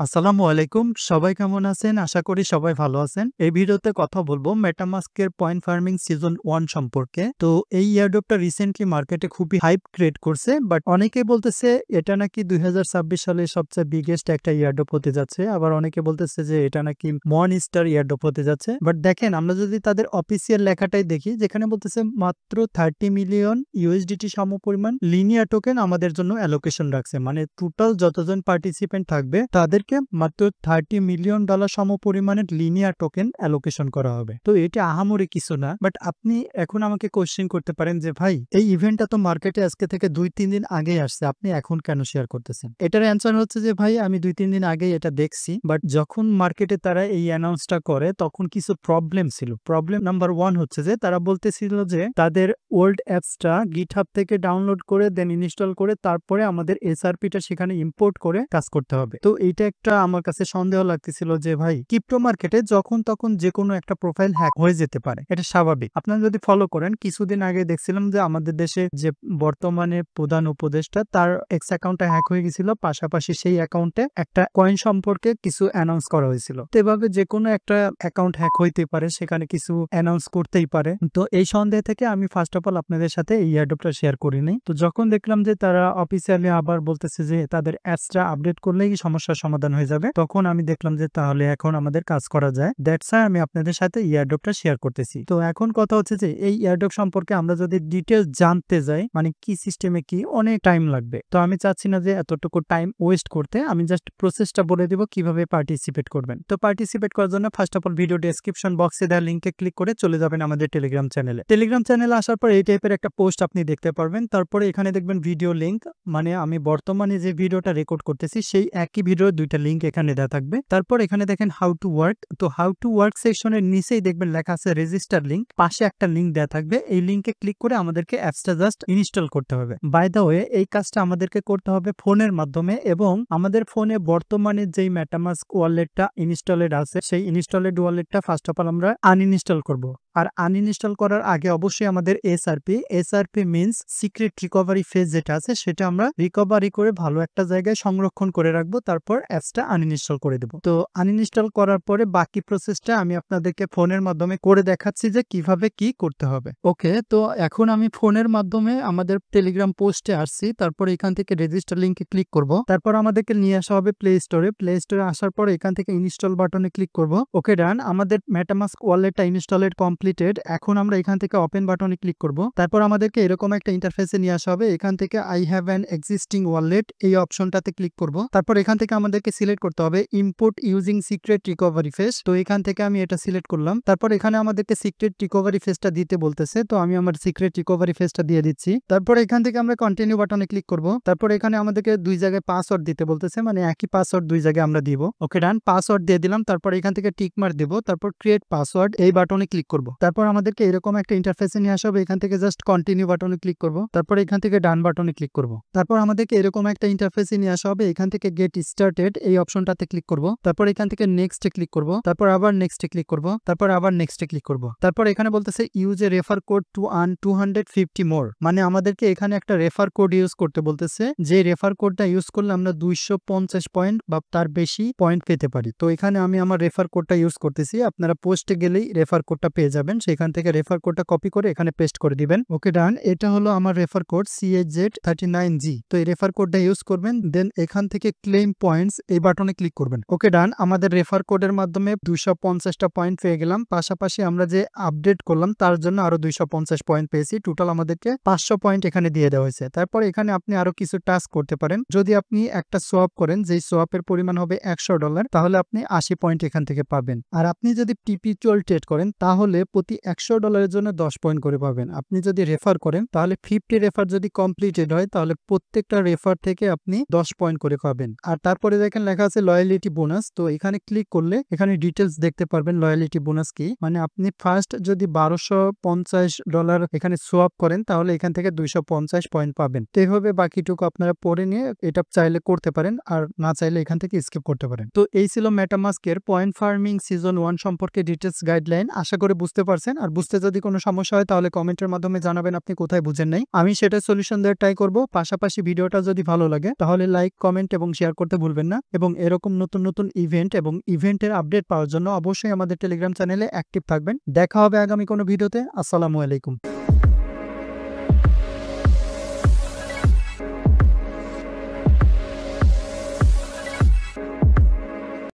আসসালামু আলাইকুম। সবাই কেমন আছেন? আশা করি সবাই ভালো আছেন। এই ভিডিওতে কথা বলবো MetaMask এর পয়েন্ট ফার্মিং সিজন 1 সম্পর্কে। তো এই এয়ারড্রপটা রিসেন্টলি মার্কেটে খুবই হাইপ ক্রিয়েট করছে। বাট অনেকেই বলতেছে এটা নাকি ২০২৬ সালে সবচেয়ে বিগেস্ট একটা এয়ারড্রপ হতে যাচ্ছে। আবার অনেকে বলতেছে যে এটা নাকি মনস্টার এয়ারড্রপ হতে যাচ্ছে। বাট দেখেন আমরা যদি তাদের অফিসিয়াল লেখাটাই দেখি যেখানে বলতেছে মাত্র 30 মিলিয়ন ইউএসডিটি সমপরিমাণ লিনিয়ার টোকেন আমাদের জন্য অ্যালোকেশন রাখছে। মানে টোটাল যতজন পার্টিসিপেন্ট থাকবে তাদেরকে মাত্র $30 মিলিয়ন সমপরিমাণের লিনিয়ার টোকেন অ্যালোকেশন করা হবে। তো এটা আহামরি কিছু না। বাট আপনি এখন আমাকে কোশ্চেন করতে পারেন যে ভাই এই ইভেন্টটা তো মার্কেটে আজকে থেকে ২-৩ দিন আগেই আসছে, আপনি এখন কেন শেয়ার করতেছেন? এটার অ্যান্সার হচ্ছে যে ভাই আমি ২-৩ দিন আগেই এটা দেখছি। বাট যখন মার্কেটে তারা এই অ্যানাউন্সটা করে তখন কিছু প্রবলেম ছিল। প্রবলেম নাম্বার 1 হচ্ছে যে তারা বলতেছিল যে তাদের ওল্ড অ্যাপসটা GitHub থেকে ডাউনলোড করে দেন ইনস্টল করে তারপরে আমাদের এসআরপিটা সেখানে ইম্পোর্ট করে কাজ করতে হবে। তো এইটা একটা আমার কাছে সন্দেহ লাগতেছিল যে ভাই ক্রিপ্টো মার্কেটে যখন তখন যেকোনো একটা প্রোফাইল হ্যাক হয়ে যেতে পারে, এটা স্বাভাবিক। আপনারা যদি ফলো করেন কিছুদিন আগে দেখছিলাম যে আমাদের দেশে যে বর্তমানে প্রধান উপদেষ্টা তার এক্স অ্যাকাউন্টটা হ্যাক হয়ে গেছিল, পাশাপাশি সেই অ্যাকাউন্টে একটা কয়েন সম্পর্কে কিছু অ্যানাউন্স করা হয়েছিল। তো এভাবে যেকোনো একটা অ্যাকাউন্ট হ্যাক হইতে পারে, সেখানে কিছু অ্যানাউন্স করতেই পারে। তো এই সন্দেহ থেকে আমি ফার্স্ট অফ অল আপনাদের সাথে এই এয়ারড্রপটা শেয়ার করিনি। তো যখন দেখলাম যে তারা অফিসিয়ালি আবার বলতেছে যে তাদের অ্যাপসটা আপডেট করলেই সমস্যার সমাধান হয়ে যাবে, তখন আমি দেখলাম যে তাহলে এখন আমাদের কাজ করা যায়। দ্যাটস ওয়াই আমি আপনাদের সাথে এয়ারড্রপটা শেয়ার করতেছি। তো এখন কথা হচ্ছে যে এই এয়ারড্রপ সম্পর্কে আমরা যদি ডিটেইলস জানতে যাই, মানে কি সিস্টেমে কি, অনেক টাইম লাগবে। তো আমি চাচ্ছি না যে এতটুকু টাইম ওয়েস্ট করতে, আমি জাস্ট প্রসেসটা বলে দিব কিভাবে পার্টিসিপেট করবেন। তো পার্টিসিপেট করার জন্য first of all video description বক্সে দেওয়া লিংকে ক্লিক করে চলে যাবেন আমাদের টেলিগ্রাম চ্যানেলে। টেলিগ্রাম চ্যানেলে আসার পর এই টাইপের একটা পোস্ট আপনি দেখতে পারবেন। তারপরে এখানে দেখবেন ভিডিও লিংক, মানে আমি বর্তমানে যে ভিডিওটা রেকর্ড করতেছি সেই একই ভিডিওর দুইটা লিংক এখানে দেওয়া থাকবে। তারপর এখানে দেখেন হাউ টু ওয়ার্ক। তো হাউ টু ওয়ার্ক সেকশনের নিচেই দেখবেন লেখা আছে রেজিস্টার লিংক, পাশে একটা লিংক দেওয়া থাকবে। এই লিংকে ক্লিক করে আমাদেরকে অ্যাপসটা জাস্ট ইনস্টল করতে হবে। বাই দ্য ওয়ে এই কাজটা আমাদেরকে করতে হবে ফোনের মাধ্যমে, এবং আমাদের ফোনে বর্তমানে যেই মেটামাস্ক ওয়ালেটটা ইনস্টলেড আছে সেই ইনস্টলেড ওয়ালেটটা ফার্স্ট অফ অল আমরা আনইনস্টল করব। আর আনইনস্টল করার আগে অবশ্যই আমাদের SRP means secret recovery phase যেটা আছে সেটা আমরা রিকভারি করে ভালো একটা জায়গায় সংরক্ষণ করে রাখবো, তারপর অ্যাপসটা আনইনস্টল করে দেব। তো আনইনস্টল করার পরে বাকি প্রসেসটা আমি আপনাদেরকে ফোনের মাধ্যমে করে দেখাচ্ছি যে কিভাবে কি করতে হবে। ওকে, তো এখন আমি ফোনের মাধ্যমে আমাদের টেলিগ্রাম পোস্টে আসছি। তারপর এখান থেকে রেজিস্টার লিংকে ক্লিক করব। তারপর আমাদেরকে নিয়ে আসা হবে প্লে স্টোরে। প্লে স্টোরে আসার পর এখান থেকে ইনস্টল বাটনে ক্লিক করব। ওকে ডান, আমাদের মেটামাস্ক ওয়ালেটটা ইনস্টলেড কমপ্লিটেড। এখন আমরা এখান থেকে ওপেন বাটনে ক্লিক করব। তারপর আমাদেরকে এরকম একটা ইন্টারফেসে নিয়ে আসা হবে। এখান থেকে I have an existing wallet এই অপশনটাতে ক্লিক করব। তারপর এখান থেকে আমাদেরকে সিলেক্ট করতে হবে import using secret recovery phase. তো এখান থেকে আমি এটা সিলেক্ট করলাম। তারপর এখানে আমাদেরকে সিক্রেট রিকভারি ফেজটা দিতে বলতেছে, তো আমি আমার সিক্রেট রিকভারি ফেজটা দিয়ে দিচ্ছি। তারপর এখান থেকে আমরা কন্টিনিউ বাটনে ক্লিক করব। তারপর এখানে আমাদেরকে দুই জায়গায় পাসওয়ার্ড দিতে বলতেছে, মানে একই পাসওয়ার্ড দুই জায়গায় আমরা দিব। ওকে ডান, পাসওয়ার্ড দিয়ে দিলাম। তারপর এখান থেকে টিক মার্ক দেব। তারপর ক্রিয়েট পাসওয়ার্ড এই বাটনে ক্লিক করব। তারপর আমাদেরকে এরকম একটা ইন্টারফেসে নিয়ে আসা হবে। এখান থেকে জাস্ট কন্টিনিউ বাটনে ক্লিক করব। তারপর এখান থেকে ডান বাটনে ক্লিক করব। তারপর আমাদেরকে এরকম একটা ইন্টারফেসে নিয়ে আসা হবে। এখান থেকে গেট স্টার্টেড এই অপশনটাতে ক্লিক করব। তারপর এখান থেকে নেক্সটে ক্লিক করব। তারপর আবার নেক্সটে ক্লিক করব। তারপর আবার নেক্সটে ক্লিক করব। তারপর এখানে বলতেছে use a refer code to earn 250 মোর, মানে আমাদেরকে এখানে একটা রেফার কোড ইউজ করতে বলতেছে, যে রেফার কোডটা ইউজ করলে আমরা 250 পয়েন্ট বা তার বেশি পয়েন্ট পেতে পারি। তো এখানে আমি আমার রেফার কোডটা ইউজ করতেছি। আপনারা পোস্টে গেলেই রেফার কোডটা পেয়ে যাবেন, সেখান থেকে রেফার কোডটা কপি করে এখানে পেস্ট করে দিবেন। ওকে ডান, এটা হলো আমার রেফার কোড CHZ39G। তো এই রেফার কোডটা ইউজ করবেন। দেন এখান থেকে ক্লেম পয়েন্টস এই বাটনে ক্লিক করবেন। ওকে ডান, আমাদের রেফার কোডের মাধ্যমে 250টা পয়েন্ট পেয়ে গেলাম। পাশাপাশি আমরা যে আপডেট করলাম তার জন্য আরো 250 পয়েন্ট পেয়েছি। টোটাল আমাদেরকে 500 পয়েন্ট এখানে দিয়ে দেওয়া হয়েছে। তারপর এখানে আপনি আরো কিছু টাস্ক করতে পারেন। যদি আপনি একটা সোয়াপ করেন, যেই সোয়াপের পরিমাণ হবে $100, তাহলে আপনি 80 পয়েন্ট এখান থেকে পাবেন। আর আপনি যদি পিপিচুয়াল ট্রেড করেন তাহলে প্রতি $100 জন্য 10 পয়েন্ট করে পাবেন। আপনি যদি রেফার করেন তাহলে 50 রেফার যদি কমপ্লিটেড হয় তাহলে প্রত্যেকটা রেফার থেকে আপনি 10 পয়েন্ট করে পাবেন। আর তারপরে দেখেন লেখা আছে লয়ালিটি বোনাস। তো এখানে ক্লিক করলে এখানে ডিটেলস দেখতে পারবেন লয়ালিটি বোনাস কি। মানে আপনি ফার্স্ট যদি $1250 এখানে সোয়াপ করেন তাহলে এখান থেকে 250 পয়েন্ট পাবেন। তো এইভাবে বাকিটুকু আপনারা পড়ে নিয়ে এটা চাইলে করতে পারেন, আর না চাইলে এখান থেকে স্কিপ করতে পারেন। তো এই ছিল মেটামাস্কের পয়েন্ট ফার্মিং সিজন 1 সম্পর্কে ডিটেলস গাইডলাইন। আশা করি বুঝতে বুঝতে পারছেন। আর বুঝতে যদি কোনো সমস্যা হয় তাহলে কমেন্টের মাধ্যমে জানাবেন আপনি কোথায় বুঝেন নাই। আমি সেটা সলিউশন দেওয়ার ট্রাই করব। পাশাপাশি ভিডিওটা যদি ভালো লাগে তাহলে লাইক, কমেন্ট এবং শেয়ার করতে ভুলবেন না। এবং এরকম নতুন ইভেন্ট এবং ইভেন্টের আপডেট পাওয়ার জন্য অবশ্যই আমাদের টেলিগ্রাম চ্যানেলে অ্যাক্টিভ থাকবেন। দেখা হবে আগামী কোনো ভিডিওতে। আসসালামু আলাইকুম।